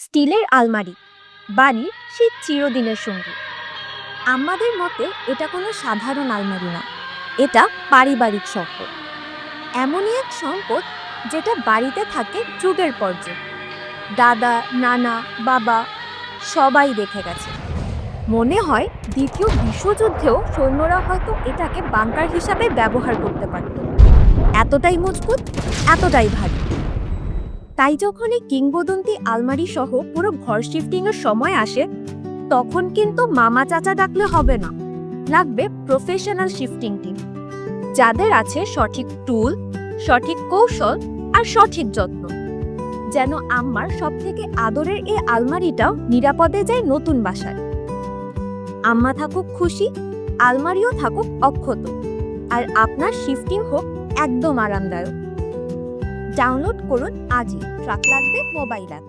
স্টিলের আলমারি বাড়ির সেই চিরদিনের সঙ্গী। আমাদের মতে এটা কোনো সাধারণ আলমারি না, এটা পারিবারিক সম্পদ। এমনই এক সম্পদ যেটা বাড়িতে থাকে যুগের পর যুগ। দাদা, নানা, বাবা সবাই দেখে গেছে। মনে হয় দ্বিতীয় বিশ্বযুদ্ধেও সৈন্যরা হয়তো এটাকে বাংকার হিসাবে ব্যবহার করতে পারত। এতটাই মজবুত, এতটাই ভারী। তাই যখন এই কিংবদন্তি আলমারি সহ পুরো ঘর শিফটিং এর সময় আসে, তখন কিন্তু মামা চাচা ডাকলে হবে না, লাগবে প্রফেশনাল শিফটিং টিম, যাদের আছে সঠিক টুল, সঠিক কৌশল আর সঠিক যত্ন, যেন আমার সব থেকে আদরের এই আলমারিটাও নিরাপদে যায় নতুন বাসায়। আম্মা থাকুক খুশি, আলমারিও থাকুক অক্ষত, আর আপনার শিফটিং হোক একদম আরামদায়ক। ডাউনলোড করুন আজই ট্রাক লাগবে মোবাইল অ্যাপ।